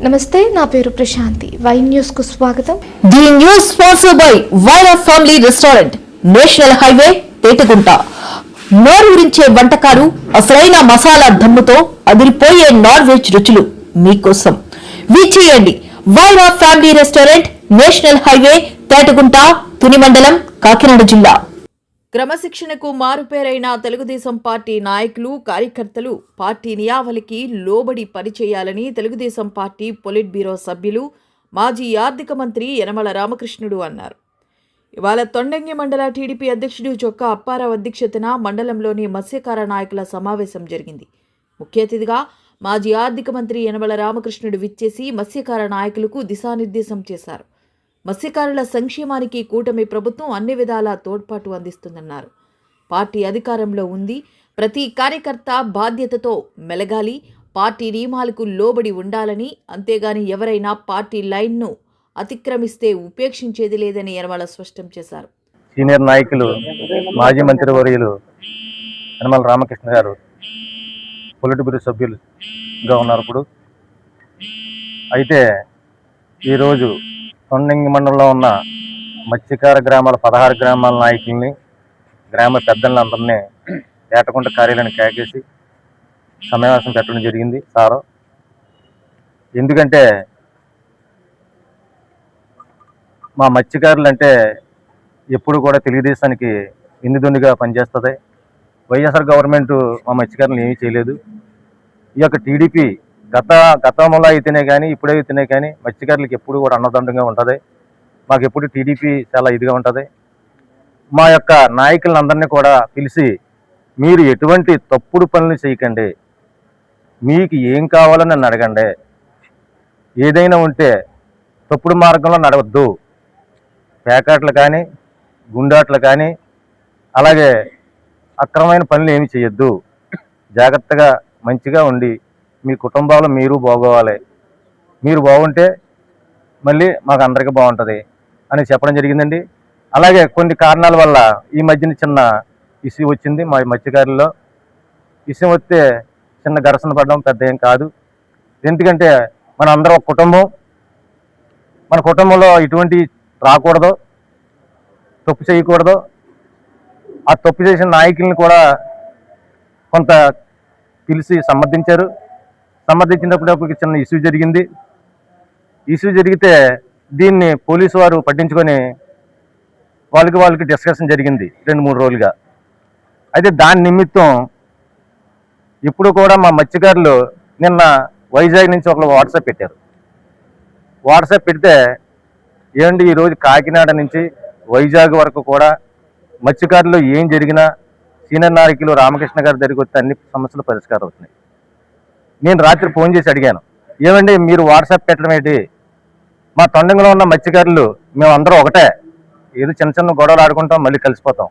నమస్తే, నా పేరు ప్రశాంతి. వై న్యూస్ కు స్వాగతం. The news sponsored by Wyra family restaurant, national highway, Tetagunta. నోరూరించే వంటకాలు, అసలైన మసాలా దమ్ముతో అదిరిపోయే నాన్ వెజ్ రుచులు మీకోసం. విచ్చేయండి Wyra family restaurant, national highway, Tetagunta, Tuni మండలం, కాకినాడ జిల్లా. క్రమశిక్షణకు మారుపేరైన తెలుగుదేశం పార్టీ నాయకులు, కార్యకర్తలు పార్టీ నియామలకి లోబడి పనిచేయాలని తెలుగుదేశం పార్టీ పొలిట్ బ్యూరో సభ్యులు, మాజీ ఆర్థిక మంత్రి యనమల రామకృష్ణుడు అన్నారు. ఇవాళ తొండంగి మండల టీడీపీ అధ్యక్షుడు చొక్కా అప్పారావు అధ్యక్షతన మండలంలోని మత్స్యకార నాయకుల సమావేశం జరిగింది. ముఖ్య అతిథిగా మాజీ ఆర్థిక మంత్రి యనమల రామకృష్ణుడు విచ్చేసి మత్స్యకార నాయకులకు దిశానిర్దేశం చేశారు. మత్స్యకారుల సంక్షేమానికి కూటమి ప్రభుత్వం అన్ని విధాలా తోడ్పాటు అందిస్తుందన్నారు. పార్టీ అధికారంలో ఉంది, ప్రతి కార్యకర్త బాధ్యతతో మెలగాలి, పార్టీ నియమాలకు లోబడి ఉండాలని, అంతేగాని ఎవరైనా పార్టీ లైన్ను అతిక్రమిస్తే ఉపేక్షించేది లేదని యనమల స్పష్టం చేశారు. సీనియర్ నాయకులు, మాజీ మంత్రి వర్యులు యనమల రామకృష్ణ గారు పొలిట్ బ్యూరో సభ్యులుగా ఉన్నారు. ఇప్పుడు అయితే ఈరోజు తొండంగి మండలంలో ఉన్న మత్స్యకార గ్రామాల 16 గ్రామాల నాయకుల్ని, గ్రామ పెద్దలను అందరినీ ఏటకుంట కార్యాలయాన్ని కేకేసి సమావేశం పెట్టడం జరిగింది సారు. ఎందుకంటే మా మత్స్యకారులు అంటే ఎప్పుడు కూడా తెలుగుదేశానికి వెన్నుదన్నుగా పనిచేస్తుంది. వైఎస్ఆర్ గవర్నమెంట్ మా మత్స్యకారులను ఏమీ చేయలేదు. ఈ యొక్క టీడీపీ గతంలో అయితేనే కానీ ఇప్పుడైతేనే కానీ మత్స్యకారులకు ఎప్పుడు కూడా అన్నదండంగా ఉంటుంది. మాకు ఎప్పుడు టీడీపీ చాలా ఇదిగా ఉంటుంది. మా యొక్క నాయకులందరినీ కూడా పిలిచి, మీరు ఎటువంటి తప్పుడు పనులు చేయకండి, మీకు ఏం కావాలో నన్ను అడగండి, ఏదైనా ఉంటే తప్పుడు మార్గంలో నడవద్దు, పేకాట్లు కానీ గుండాట్లు కానీ అలాగే అక్రమమైన పనులు ఏమి చేయొద్దు, జాగ్రత్తగా మంచిగా ఉండి మీ కుటుంబాలు మీరు బాగోవాలి, మీరు బాగుంటే మళ్ళీ మాకు అందరికీ బాగుంటుంది అని చెప్పడం జరిగిందండి. అలాగే కొన్ని కారణాల వల్ల ఈ మధ్యన చిన్న ఇష్యూ వచ్చింది మా మత్స్యకారుల్లో. ఇష్యూ వస్తే చిన్న ఘర్షణ పడడం పెద్ద ఏం కాదు. ఎందుకంటే మన అందరం ఒక కుటుంబం, మన కుటుంబంలో ఇటువంటి రాకూడదు, తప్పు చేయకూడదు. ఆ తప్పు చేసిన నాయకుల్ని కూడా కొంత పిలిచి సమర్థించారు. సమర్థించినప్పుడు చిన్న ఇష్యూ జరిగింది. ఇష్యూ జరిగితే దీన్ని పోలీసు వారు పట్టించుకొని వాళ్ళకి డిస్కషన్ జరిగింది 2-3 రోజులుగా. అయితే దాని నిమిత్తం ఇప్పుడు కూడా మా మత్స్యకారులు నిన్న వైజాగ్ నుంచి ఒకరు వాట్సాప్ పెట్టారు. వాట్సాప్ పెడితే ఏమండి ఈరోజు కాకినాడ నుంచి వైజాగ్ వరకు కూడా మత్స్యకారులు ఏం జరిగినా సీనియర్ నాయకులు రామకృష్ణ గారి దగ్గరికి వస్తే అన్ని సమస్యలు పరిష్కారం అవుతున్నాయి. నేను రాత్రి ఫోన్ చేసి అడిగాను, ఏమండి మీరు వాట్సాప్ పెట్టడం ఏంటి? మా తొండంగిలో ఉన్న మత్స్యకారులు మేమందరం ఒకటే, ఏదో చిన్న చిన్న గొడవలు ఆడుకుంటాం, మళ్ళీ కలిసిపోతాం.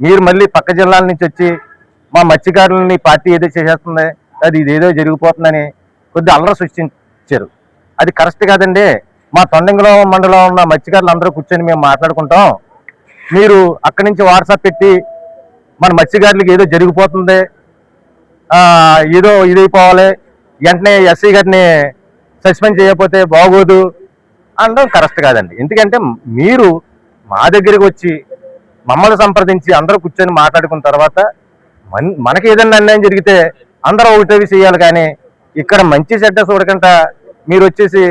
మీరు మళ్ళీ పక్క జిల్లాల నుంచి వచ్చి మా మత్స్యకారులని పార్టీ ఏదో చేసేస్తుంది, అది ఇదేదో జరిగిపోతుందని కొద్దిగా అల్లరి సృష్టించారు. అది కరెక్ట్ కాదండి. మా తొండంగిలో మండలం ఉన్న మత్స్యకారులు అందరూ కూర్చొని మేము మాట్లాడుకుంటాం, మీరు అక్కడి నుంచి వాట్సాప్ పెట్టి మన మత్స్యకారులకి ఏదో జరిగిపోతుంది, ఏదో ఇదైపోవాలి, వెంటనే ఎస్సీ గారిని సస్పెండ్ చేయకపోతే బాగోదు అనడం కరెక్ట్ కాదండి. ఎందుకంటే మీరు మా దగ్గరికి వచ్చి మమ్మల్ని సంప్రదించి అందరూ కూర్చొని మాట్లాడుకున్న తర్వాత మనకి ఏదైనా అన్యాయం జరిగితే అందరూ ఒకటేవి చేయాలి. కానీ ఇక్కడ మంచి చెడ్డ చూడకుండా మీరు వచ్చేసి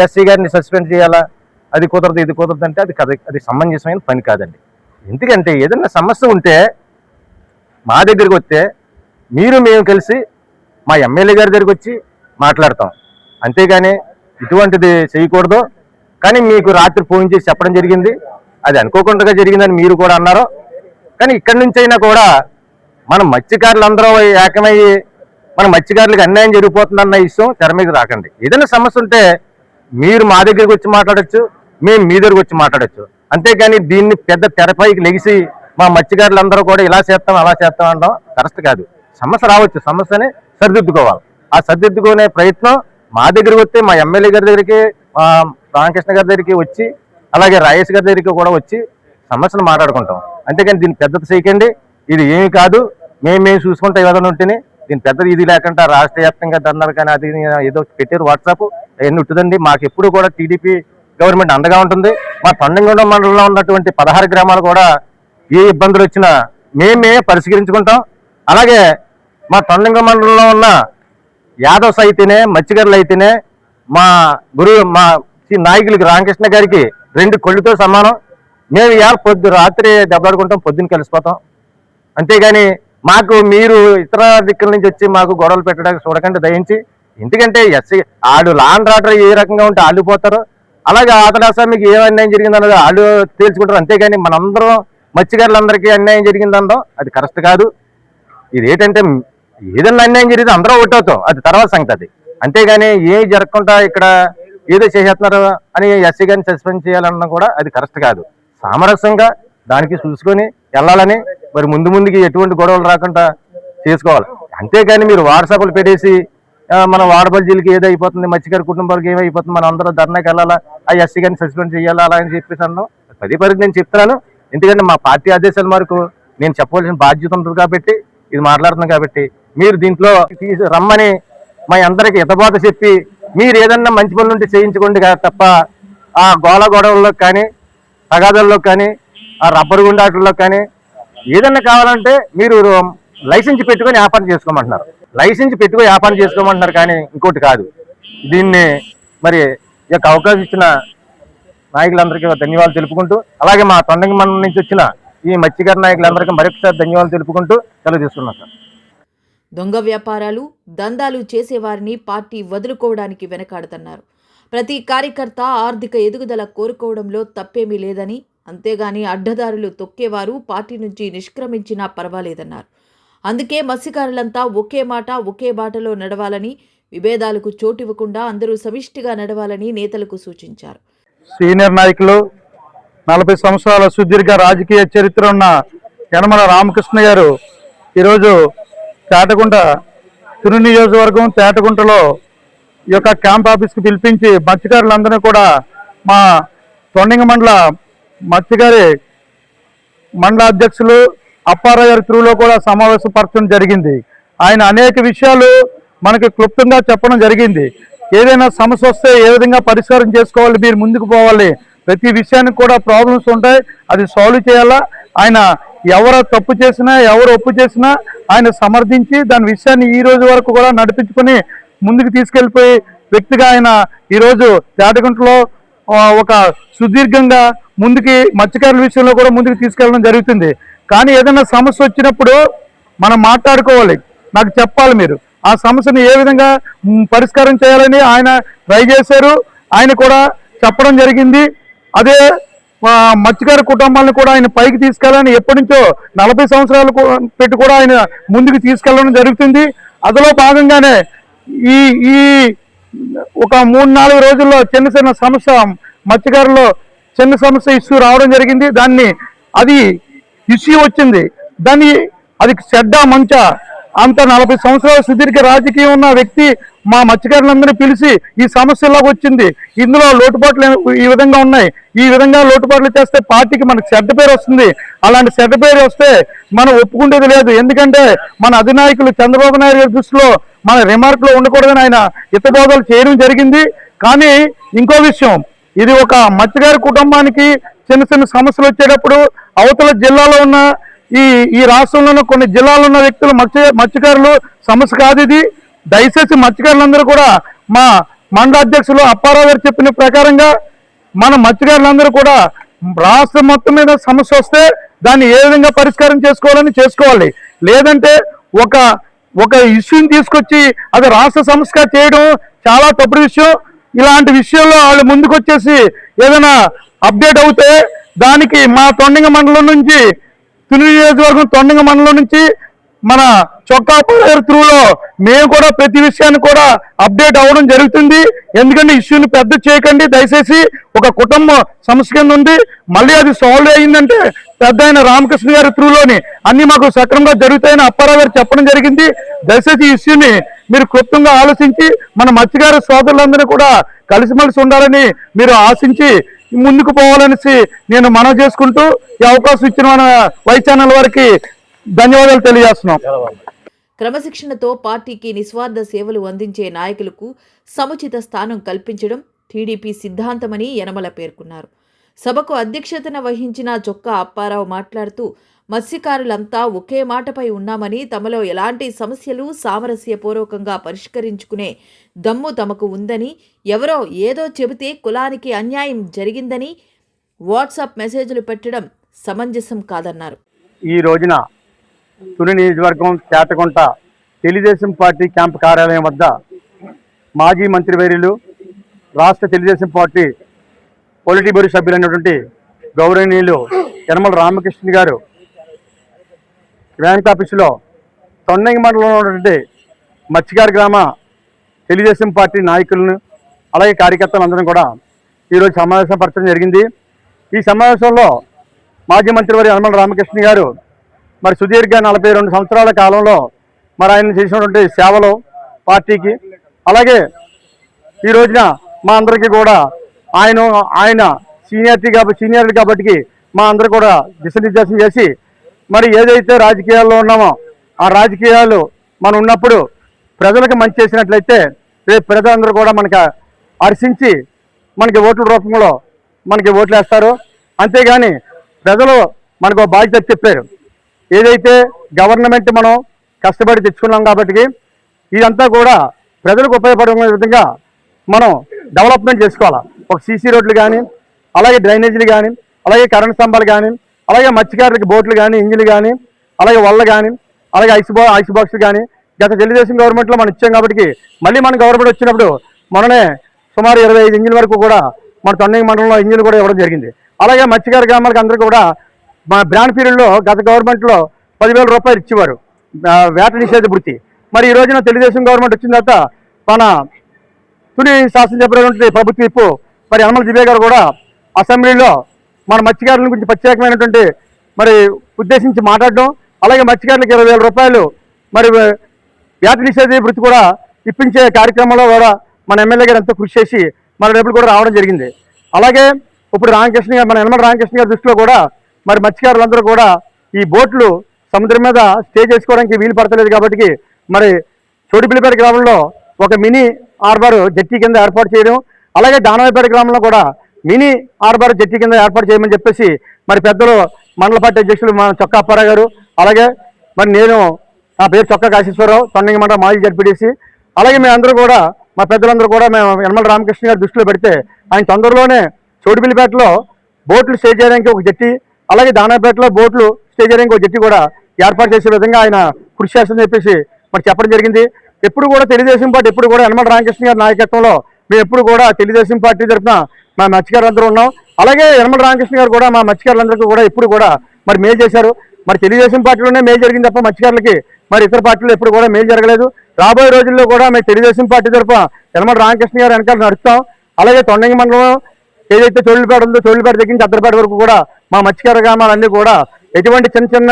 ఎస్సీ గారిని సస్పెండ్ చేయాలా, అది కుదరదు ఇది కుదరదు అంటే అది సమంజసమైన పని కాదండి. ఎందుకంటే ఏదైనా సమస్య ఉంటే మా దగ్గరికి వస్తే మేము కలిసి మా ఎమ్మెల్యే గారి దగ్గరికి వచ్చి మాట్లాడతాం, అంతేగాని ఇటువంటిది చేయకూడదు. కానీ మీకు రాత్రి ఫోన్ చేసి చెప్పడం జరిగింది, అది అనుకోకుండా జరిగిందని మీరు కూడా అన్నారు. కానీ ఇక్కడి నుంచి అయినా కూడా మన మత్స్యకారులందరూ ఏకమయ్యి మన మత్స్యకారులకు అన్యాయం జరిగిపోతుందన్న విషయం తెర మీద రాకండి. ఏదైనా సమస్య ఉంటే మీరు మా దగ్గరికి వచ్చి మాట్లాడచ్చు, మేము మీ దగ్గరికి వచ్చి మాట్లాడచ్చు, అంతేగాని దీన్ని పెద్ద తెరపైకి లెగిసి మా మత్స్యకారులందరూ కూడా ఇలా చేస్తాం అలా చేస్తాం అనడం కరెక్ట్ కాదు. సమస్య రావచ్చు, సమస్యని సరిదిద్దుకోవాలి. ఆ సరిదిద్దుకునే ప్రయత్నం మా దగ్గరికి వస్తే మా ఎమ్మెల్యే గారి దగ్గరికి, మా రామకృష్ణ గారి దగ్గరికి వచ్చి, అలాగే రాజేష్ గారి దగ్గరికి కూడా వచ్చి సమస్యను మాట్లాడుకుంటాం. అంతేకాని దీన్ని పెద్దది చేయకండి. ఇది ఏమి కాదు, మేము చూసుకుంటాం ఏదైనా ఉంటేనే దీని పెద్దది ఇది లేకుండా రాష్ట్ర వ్యాప్తంగా ధర్నాలు కానీ అది ఏదో పెట్టారు వాట్సాప్ అవన్నీ ఉంటుందండి. మాకు ఎప్పుడు కూడా టీడీపీ గవర్నమెంట్ అండగా ఉంటుంది. మా తొండంగూడెం మండలంలో ఉన్నటువంటి 16 గ్రామాలు కూడా ఏ ఇబ్బందులు వచ్చినా మేమే పరిష్కరించుకుంటాం. అలాగే మా తొండంగూడెం మండలంలో ఉన్న యాదవ్స్ అయితేనే మత్స్యకారులు అయితేనే మా నాయకులకి రామకృష్ణ గారికి 2 కొళ్ళుతో సమానం. మేము ఇవాళ రాత్రి దెబ్బలాడుకుంటాం, పొద్దున్న కలిసిపోతాం. అంతేగాని మాకు మీరు ఇతర దిక్కుల నుంచి వచ్చి మాకు గొడవలు పెట్టడానికి చూడకండి దయించి. ఎందుకంటే ఆడు లాండ్ ఆర్డర్ ఏ రకంగా ఉంటే వాళ్ళు పోతారు. అలాగే ఆతలాస మీకు ఏ అన్యాయం జరిగిందన్నది వాళ్ళు తేల్చుకుంటారు. అంతేగాని మనందరం మత్స్యకారులందరికీ అన్యాయం జరిగిందనడం అది కరెక్ట్ కాదు. ఇది ఏంటంటే ఏదైనా అన్యాయం జరిగితే అందరూ ఓటవుతాం, అది తర్వాత సంగతి. అది అంతేగాని ఏం జరగకుండా ఇక్కడ ఏదో చేసేస్తున్నారు అని ఎస్సీ గారిని సస్పెండ్ చేయాలన్నా కూడా అది కరెక్ట్ కాదు. సామరస్యంగా దానికి చూసుకొని వెళ్ళాలని, మరి ముందుకి ఎటువంటి గొడవలు రాకుండా చేసుకోవాలి. అంతేగాని మీరు వాట్సాప్లు పెట్టేసి మన వాడబల్జీలకి ఏదో అయిపోతుంది, మత్స్యకారు కుటుంబాలకు ఏమైపోతుంది, మనం అందరూ ధర్నాకి వెళ్ళాలా, ఆ ఎస్సీ గారిని సస్పెండ్ చేయాలా అలా అని చెప్పేసి అన్నాం. పది నేను చెప్తున్నాను. ఎందుకంటే మా పార్టీ ఆదేశాల వరకు నేను చెప్పవలసిన బాధ్యత ఉంటుంది కాబట్టి ఇది మాట్లాడుతున్నాను. కాబట్టి మీరు దీంట్లో రమ్మని మా అందరికి హితబోధ చెప్పి మీరు ఏదన్నా మంచి పనులు ఉంటే చేయించుకోండి తప్ప ఆ గొడవల్లో కానీ తగాదాల్లో కానీ ఆ రబ్బరు గుండాటల్లో కానీ ఏదన్నా కావాలంటే మీరు లైసెన్స్ పెట్టుకొని వ్యాపారం చేసుకోమంటున్నారు. లైసెన్స్ పెట్టుకొని వ్యాపారం చేసుకోమంటున్నారు కానీ ఇంకోటి కాదు. దీన్ని మరి ఈ యొక్క అవకాశం ఇచ్చిన నాయకులందరికీ ధన్యవాదాలు తెలుపుకుంటూ, అలాగే మా తొండంగి మండలం నుంచి వచ్చిన ఈ మత్స్యకార నాయకులందరికీ మరొకసారి ధన్యవాదాలు తెలుపుకుంటూ సెలవు తీసుకున్నాం సార్. దొంగ వ్యాపారాలు, దందాలు చేసేవారిని పార్టీ వదులుకోవడానికి వెనకాడతన్నారు. ప్రతి కార్యకర్త ఆర్థిక ఎదుగుదల కోరుకోవడంలో తప్పేమీ లేదని, అంతేగాని అడ్డదారులు తొక్కేవారు పార్టీ నుంచి నిష్క్రమించినా పర్వాలేదన్నారు. అందుకే మత్స్యకారులంతా ఒకే మాట ఒకే బాటలో నడవాలని, విభేదాలకు చోటివ్వకుండా అందరూ సమిష్టిగా నడవాలని నేతలకు సూచించారు. సీనియర్ నాయకులు, 40 సంవత్సరాల సుదీర్ఘ రాజకీయ చరిత్ర ఉన్న యనమల రామకృష్ణ గారు ఈరోజు తేటగుంట తుని నియోజకవర్గం తేటగుంటలో ఈ యొక్క క్యాంప్ ఆఫీస్కి పిలిపించి మత్స్యకారులందరినీ కూడా మా తొండంగి మండల మత్స్యకారి మండల అధ్యక్షులు అప్పారావు గారి త్రూలో కూడా సమావేశపరచడం జరిగింది. ఆయన అనేక విషయాలు మనకి క్లుప్తంగా చెప్పడం జరిగింది. ఏదైనా సమస్య వస్తే ఏ విధంగా పరిష్కారం చేసుకోవాలి, మీరు ముందుకు పోవాలి, ప్రతి విషయానికి కూడా ప్రాబ్లమ్స్ ఉంటాయి, అది సాల్వ్ చేయాలా. ఆయన ఎవరు తప్పు చేసినా ఎవరు ఒప్పు చేసినా ఆయన సమర్థించి దాని విషయాన్ని ఈ రోజు వరకు కూడా నడిపించుకొని ముందుకు తీసుకెళ్లిపోయి వ్యక్తిగా ఆయన ఈరోజు తేటగుంటలో ఒక సుదీర్ఘంగా ముందుకి మత్స్యకారుల విషయంలో కూడా ముందుకు తీసుకెళ్ళడం జరుగుతుంది. కానీ ఏదైనా సమస్య వచ్చినప్పుడు మనం మాట్లాడుకోవాలి, నాకు చెప్పాలి, మీరు ఆ సమస్యను ఏ విధంగా పరిష్కారం చేయాలని ఆయన ట్రై చేశారు. ఆయన కూడా చెప్పడం జరిగింది. అదే మత్స్యకార కుటుంబాలను కూడా ఆయన పైకి తీసుకెళ్ళాలని ఎప్పటి నుంచో 40 సంవత్సరాలు పెట్టి కూడా ఆయన ముందుకు తీసుకెళ్ళడం జరుగుతుంది. అందులో భాగంగానే ఈ ఒక 3-4 రోజుల్లో చిన్న సమస్య మత్స్యకారుల్లో చిన్న సమస్య ఇష్యూ రావడం జరిగింది. అది ఇష్యూ వచ్చింది, అది చెడ్డ మంచా అంత 40 సంవత్సరాల సుదీర్ఘ రాజకీయం ఉన్న వ్యక్తి మా మత్స్యకారులందరినీ పిలిచి ఈ సమస్యలాగా వచ్చింది, ఇందులో లోటుపాట్లు ఈ విధంగా ఉన్నాయి, ఈ విధంగా లోటుపాట్లు చేస్తే పార్టీకి మనకు చెడ్డ పేరు వస్తుంది, అలాంటి చెడ్డ పేరు వస్తే మనం ఒప్పుకుంటేది లేదు. ఎందుకంటే మన అధినాయకులు చంద్రబాబు నాయుడు గారి దృష్టిలో మన రిమార్క్లో ఉండకూడదని ఆయన హితబోధలు చేయడం జరిగింది. కానీ ఇంకో విషయం, ఇది ఒక మత్స్యకారి కుటుంబానికి చిన్న సమస్యలు వచ్చేటప్పుడు అవతల జిల్లాలో ఉన్న ఈ రాష్ట్రంలో కొన్ని జిల్లాలో ఉన్న వ్యక్తులు మత్స్యకారులు సమస్య కాదు ఇది. దయచేసి మత్స్యకారులందరూ కూడా మా మండల అధ్యక్షులు అప్పారావు గారు చెప్పిన ప్రకారంగా మన మత్స్యకారులందరూ కూడా రాష్ట్రం మొత్తం మీద సమస్య వస్తే దాన్ని ఏ విధంగా పరిష్కారం చేసుకోవాలి. లేదంటే ఒక ఇష్యూని తీసుకొచ్చి అది రాష్ట్ర సమస్యగా చేయడం చాలా తప్పుడు విషయం. ఇలాంటి విషయంలో వాళ్ళు ముందుకు వచ్చేసి ఏదైనా అప్డేట్ అవుతే దానికి మా తొండంగి మండలం నుంచి తుని నియోజకవర్గం తొండంగి మండలం నుంచి మన చొక్కాపల్లి త్రూలో మేము కూడా ప్రతి విషయాన్ని కూడా అప్డేట్ అవ్వడం జరుగుతుంది. ఎందుకంటే ఇష్యూని పెద్ద చేయకండి దయచేసి. ఒక కుటుంబ సమస్య కింద ఉంది, మళ్ళీ అది సాల్వ్ అయ్యిందంటే పెద్ద ఆయన రామకృష్ణ గారి త్రూలోని అన్ని మాకు సక్రమంగా జరుగుతాయని అప్పారావు గారు చెప్పడం జరిగింది. దయచేసి ఈ ఇష్యూని మీరు క్లుప్తంగా ఆలోచించి మన మత్స్యకార సోదరులందరూ కూడా కలిసిమెలిసి ఉండాలని మీరు ఆశించి ముందుకు పోవాలనేసి నేను మనవి చేసుకుంటూ ఈ అవకాశం ఇచ్చిన మన వై ఛానల్ వారికి ధన్యవాదాలు తెలియజేస్తున్నాం. క్రమశిక్షణతో పార్టీకి నిస్వార్థ సేవలు అందించే నాయకులకు సముచిత స్థానం కల్పించడం టీడీపీ సిద్ధాంతమని యనమల పేర్కొన్నారు. సభకు అధ్యక్షతన వహించిన చొక్కా అప్పారావు మాట్లాడుతూ మత్స్యకారులంతా ఒకే మాటపై ఉన్నామని, తమలో ఎలాంటి సమస్యలు సామరస్యపూర్వకంగా పరిష్కరించుకునే దమ్ము తమకు ఉందని, ఎవరో ఏదో చెబితే కులానికి అన్యాయం జరిగిందని వాట్సాప్ మెసేజ్లు పెట్టడం సమంజసం కాదన్నారు. ఈ రోజున తుని నియోజకవర్గం తేటగుంట తెలుగుదేశం పార్టీ క్యాంపు కార్యాలయం వద్ద మాజీ మంత్రివర్యులు రాష్ట్ర తెలుగుదేశం పార్టీ పొలిటీ బ్యూరో సభ్యులైనటువంటి గౌరవనీయులు యనమల రామకృష్ణ గారు బ్యాంక్ ఆఫీసులో తొండంగి మండలంలో ఉన్నటువంటి మత్స్యకార గ్రామ తెలుగుదేశం పార్టీ నాయకులను అలాగే కార్యకర్తలందరం కూడా ఈరోజు సమావేశం పరచడం జరిగింది. ఈ సమావేశంలో మాజీ మంత్రివర్య యనమల రామకృష్ణ గారు మరి సుదీర్ఘ 42 సంవత్సరాల కాలంలో మరి ఆయన చేసినటువంటి సేవలు పార్టీకి, అలాగే ఈ రోజున మా అందరికీ కూడా ఆయన సీనియర్ కాబట్టి మా అందరూ కూడా దిశానిర్దేశం చేసి మరి ఏదైతే రాజకీయాల్లో ఉన్నామో ఆ రాజకీయాలు మనం ఉన్నప్పుడు ప్రజలకు మంచి చేసినట్లయితే రేపు ప్రజలందరూ కూడా మనకు హర్షించి మనకి ఓట్ల రూపంలో మనకి ఓట్లు వేస్తారు. అంతేగాని ప్రజలు మనకు బాధ్యత చెప్పారు, ఏదైతే గవర్నమెంట్ మనం కష్టపడి తెచ్చుకున్నాం కాబట్టి ఇదంతా కూడా ప్రజలకు ఉపయోగపడే విధంగా మనం డెవలప్మెంట్ చేసుకోవాలి. ఒక సీసీ రోడ్లు కానీ, అలాగే డ్రైనేజీలు కానీ, అలాగే కరెంట్ స్తంభాలు కానీ, అలాగే మత్స్యకారులకి బోట్లు కానీ, ఇంజిన్లు కానీ, అలాగే వల్ల కానీ, అలాగే ఐస్ బాక్స్ కానీ గత తెలుగుదేశం గవర్నమెంట్లో మనం ఇచ్చాం కాబట్టి మళ్ళీ మన గవర్నమెంట్ వచ్చినప్పుడు మననే సుమారు 25 ఇంజిన్ వరకు కూడా మన తొండంగి మండలంలో ఇంజిన్ కూడా ఇవ్వడం జరిగింది. అలాగే మత్స్యకార గ్రామాలకు అందరూ కూడా మా బ్రాండ్ పీరియడ్లో గత గవర్నమెంట్లో 10,000 రూపాయలు ఇచ్చేవారు వేట నిషేధ వృత్తి. మరి ఈ రోజున తెలుగుదేశం గవర్నమెంట్ వచ్చిన తర్వాత మన తుని శాసనసభ్యులైనటువంటి ప్రభుత్వ విప్పు మరి యనమల దివ్య గారు కూడా అసెంబ్లీలో మన మత్స్యకారుల గురించి ప్రత్యేకమైనటువంటి మరి ఉద్దేశించి మాట్లాడడం, అలాగే మత్స్యకారులకు 20,000 రూపాయలు మరి వేట నిషేధ వృత్తి కూడా ఇప్పించే కార్యక్రమంలో కూడా మన ఎమ్మెల్యే గారు ఎంతో కృషి చేసి మన రేపులు కూడా రావడం జరిగింది. అలాగే ఇప్పుడు రామకృష్ణ గారు మన యనమల రామకృష్ణ గారి దృష్టిలో కూడా మరి మత్స్యకారులందరూ కూడా ఈ బోట్లు సముద్రం మీద స్టే చేసుకోవడానికి వీలు పడతలేదు కాబట్టి మరి చోటిపిల్లిపేట గ్రామంలో ఒక మినీ హార్బర్ జట్టి కింద ఏర్పాటు చేయడం, అలాగే దానవాయిపేట గ్రామంలో కూడా మినీ హార్బర్ జట్టి కింద ఏర్పాటు చేయమని చెప్పేసి మరి పెద్దలు మండల పార్టీ అధ్యక్షులు మన చొక్కా అప్పారావు గారు, అలాగే మరి నేను నా పేరు చొక్కా కాశేశ్వరరావు, తొండంగి మండలం మాజీ జడ్పీటీసీ, అలాగే మేమందరూ కూడా మా పెద్దలందరూ కూడా మేము యనమల రామకృష్ణ గారి దృష్టిలో పెడితే ఆయన తొందరలోనే చోటిపిల్లిపేటలో బోట్లు స్టే చేయడానికి ఒక జట్టి, అలాగే దానాపేటలో బోట్లు స్టే చేయడానికి ఒక జట్టి కూడా ఏర్పాటు చేసే విధంగా ఆయన కృషి చేస్తుందని చెప్పేసి మరి చెప్పడం జరిగింది. ఎప్పుడు కూడా తెలుగుదేశం పార్టీ ఎప్పుడు కూడా యనమల రామకృష్ణ గారి నాయకత్వంలో మేము ఎప్పుడు కూడా తెలుగుదేశం పార్టీ తరఫున మా మత్స్యకారులందరూ ఉన్నాం. అలాగే యనమల రామకృష్ణ గారు కూడా మా మత్స్యకారులందరికీ కూడా ఎప్పుడు కూడా మరి మేలు చేశారు. మరి తెలుగుదేశం పార్టీలోనే మేలు జరిగింది తప్ప మత్స్యకారులకి మరి ఇతర పార్టీలు ఎప్పుడు కూడా మేలు జరగలేదు. రాబోయే రోజుల్లో కూడా మేము తెలుగుదేశం పార్టీ తరఫున యనమల రామకృష్ణ గారు వెనకాల నడుస్తాం. అలాగే తొండంగి మండలం ఏదైతే చోళ్ళపేట ఉందో చోళ్ళపేట దగ్గర నుంచి అద్దరిపేట వరకు కూడా మా మత్స్యకార గ్రామాలన్నీ కూడా ఎటువంటి చిన్న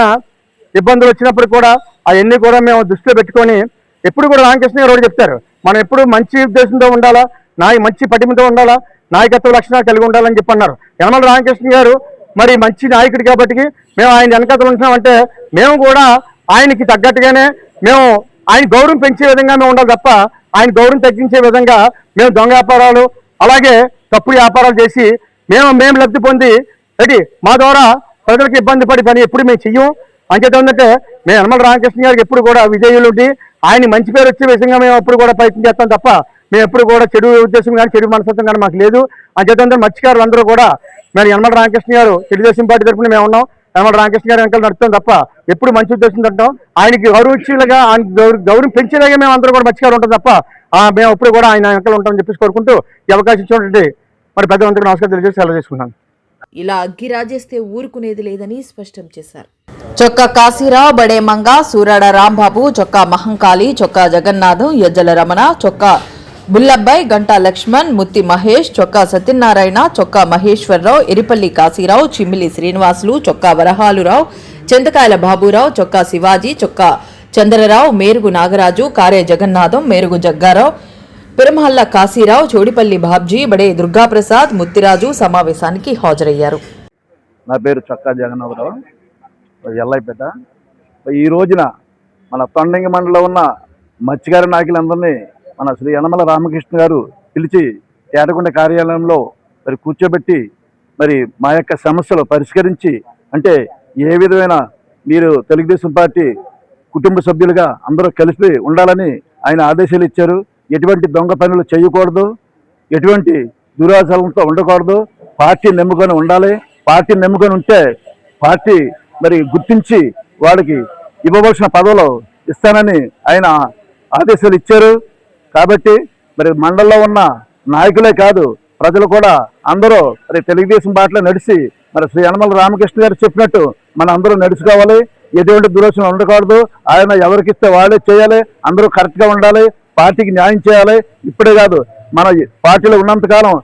ఇబ్బందులు వచ్చినప్పుడు కూడా అవన్నీ కూడా మేము దృష్టిలో పెట్టుకొని ఎప్పుడు కూడా రామకృష్ణ గారు చెప్తారు, మనం ఎప్పుడు మంచి ఉద్దేశంతో ఉండాలా, మంచి పటిమతో ఉండాలా, నాయకత్వ లక్షణాలు కలిగి ఉండాలని చెప్పి అన్నారు. యనమల రామకృష్ణ గారు మరి మంచి నాయకుడు కాబట్టి మేము ఆయన వెనకతలు ఉంటున్నామంటే మేము కూడా ఆయనకి తగ్గట్టుగానే మేము ఆయన గౌరవం పెంచే విధంగా మేము ఉండాలి తప్ప ఆయన గౌరవం తగ్గించే విధంగా మేము దొంగ వ్యాపారాలు అలాగే తప్పుడు వ్యాపారాలు చేసి మేము లబ్ధి పొంది మా ద్వారా ప్రజలకు ఇబ్బంది పడి పని ఎప్పుడు మేము చెయ్యం. అంచేత ఏంటంటే మేము యనమల రామకృష్ణ గారికి ఎప్పుడు కూడా విజయులు ఉండి ఆయన మంచి పేరు వచ్చే విధంగా మేము ఎప్పుడు కూడా ప్రయత్నం చేస్తాం తప్ప మేము ఎప్పుడు కూడా చెడు ఉద్దేశం కానీ చెడు మనస్తత్వం కానీ మాకు లేదు. అంచేత మత్స్యకారులు అందరూ కూడా మరి యనమల రామకృష్ణ గారు తెలుగుదేశం పార్టీ తరఫున మేము ఉన్నాం, యనమల రామకృష్ణ గారు వెనకాల నడుస్తాం తప్ప ఎప్పుడు మంచి ఉద్దేశం తింటాం, ఆయనకి గౌరవించేలాగా ఆయన గౌరవం పెంచేలాగా మేము అందరూ కూడా మత్స్యకారులు ఉంటాం తప్ప మేము ఎప్పుడు కూడా ఆయన వెనకాల ఉంటామని చెప్పేసి కోరుకుంటూ ఈ అవకాశం ఇచ్చినటువంటి మరి పెద్దలందరికీ నమస్కారం తెలియజేసి సెలవు చేసుకున్నాను. ఇలా అగ్గి రాజేస్తే ఊరుకునేది లేదని స్పష్టం చేశారు. చొక్కా కాశీరావు, బడే మంగ, సూరాడ రాంబాబు, చొక్కా మహంకాళి, చొక్కా జగన్నాథం, యజ్జల రమణ, చొక్కా బుల్లబ్బాయ్, గంటా లక్ష్మణ్, ముత్తి మహేష్, చొక్కా సత్యనారాయణ, చొక్కా మహేశ్వరరావు, ఎరిపల్లి కాశీరావు, చిమ్మిలి శ్రీనివాసులు, చొక్కా వరహాలురావు, చింతకాయల బాబురావు, చొక్కా శివాజీ, చొక్కా చంద్రరావు, మేరుగు నాగరాజు, కారే జగన్నాథం, మేరుగు జగ్గారావు, పెరుమహల్ల కాశీరావు, చోడిపల్లి బాబ్జీ, బడే దుర్గాప్రసాద్, ముత్తిరాజు సమావేశానికి హాజరయ్యారు. నా పేరు చొక్కా జగన్నాథరావు, ఎల్లైపేట. ఈ రోజున మన తొండంగి మండలంలో ఉన్న మత్స్యకార నాయకులందరినీ మన శ్రీ యనమల రామకృష్ణ గారు పిలిచి తేటగుంట కార్యాలయంలో మరి కూర్చోబెట్టి మరి మా యొక్క సమస్యలు పరిష్కరించి, అంటే ఏ విధమైన మీరు తెలుగుదేశం పార్టీ కుటుంబ సభ్యులుగా అందరూ కలిసి ఉండాలని ఆయన ఆదేశాలు ఇచ్చారు. ఎటువంటి దొంగ పనులు చేయకూడదు, ఎటువంటి దురాచారంతో ఉండకూడదు, పార్టీ నమ్ముకొని ఉండాలి. పార్టీ నమ్ముకొని ఉంటే పార్టీ మరి గుర్తించి వాడికి ఇవ్వవలసిన పదవులు ఇస్తానని ఆయన ఆదేశాలు ఇచ్చారు. కాబట్టి మరి మండలంలో ఉన్న నాయకులే కాదు, ప్రజలు కూడా అందరూ మరి తెలుగుదేశం బాటలో నడిచి మరి శ్రీ యనమల రామకృష్ణ గారు చెప్పినట్టు మనం అందరూ నడుచుకోవాలి. ఎటువంటి దురాచరణ ఉండకూడదు. ఆయన ఎవరికి ఇస్తే వాళ్ళే చేయాలి. అందరూ కరెక్ట్గా ఉండాలి. పార్టీకి న్యాయం చేయాలి. ఇప్పుడే కాదు, మన పార్టీలో ఉన్నంతకాలం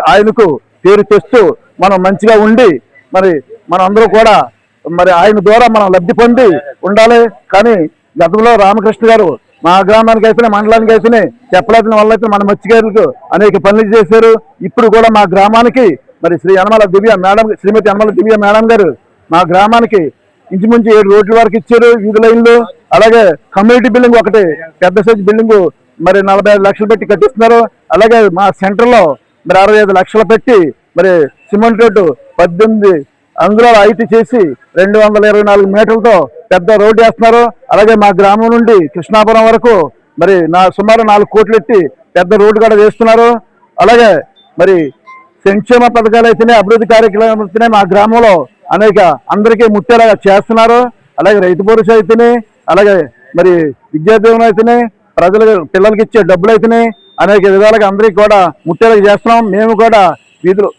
ఆయనకు పేరు తెస్తూ మనం మంచిగా ఉండి మరి మనం అందరూ కూడా మరి ఆయన ద్వారా మనం లబ్ధి పొంది ఉండాలి. కానీ గతంలో రామకృష్ణ గారు మా గ్రామానికి అయితేనే, మండలానికి అయితేనే, చెప్పలేని వల్ల అయితే మన మత్స్యకారులకు అనేక పనులు చేశారు. ఇప్పుడు కూడా మా గ్రామానికి మరి శ్రీమతి యనమల దివ్య మేడం గారు మా గ్రామానికి ఇంచుమించు 7 రోడ్ల వరకు ఇచ్చారు, వీధి లైన్లు. అలాగే కమ్యూనిటీ బిల్డింగ్ ఒకటి పెద్ద సైజు బిల్డింగ్ మరి 45 లక్షలు పెట్టి కట్టిస్తున్నారు. అలాగే మా సెంటర్లో మరి 65 లక్షలు పెట్టి మరి సిమెంట్ రోడ్డు 18 అంగుళాల హైట్ చేసి 224 మీటర్లతో పెద్ద రోడ్డు వేస్తున్నారు. అలాగే మా గ్రామం నుండి కృష్ణాపురం వరకు మరి సుమారు 4 కోట్లు ఎట్టి పెద్ద రోడ్డు కూడా వేస్తున్నారు. అలాగే మరి సంక్షేమ పథకాలు అయితేనే, అభివృద్ధి కార్యక్రమాలు అయితేనే మా గ్రామంలో అనేక అందరికీ ముట్టేలాగా చేస్తున్నారు. అలాగే రైతు భరోసా అయితేనే, అలాగే మరి విద్యాదీవెన అయితేనే, పిల్లలకి ఇచ్చే డబ్బులు అయితేనే అనేక విధాలుగా అందరికీ కూడా ముట్టేలాగా చేస్తున్నాం. మేము కూడా వీధులు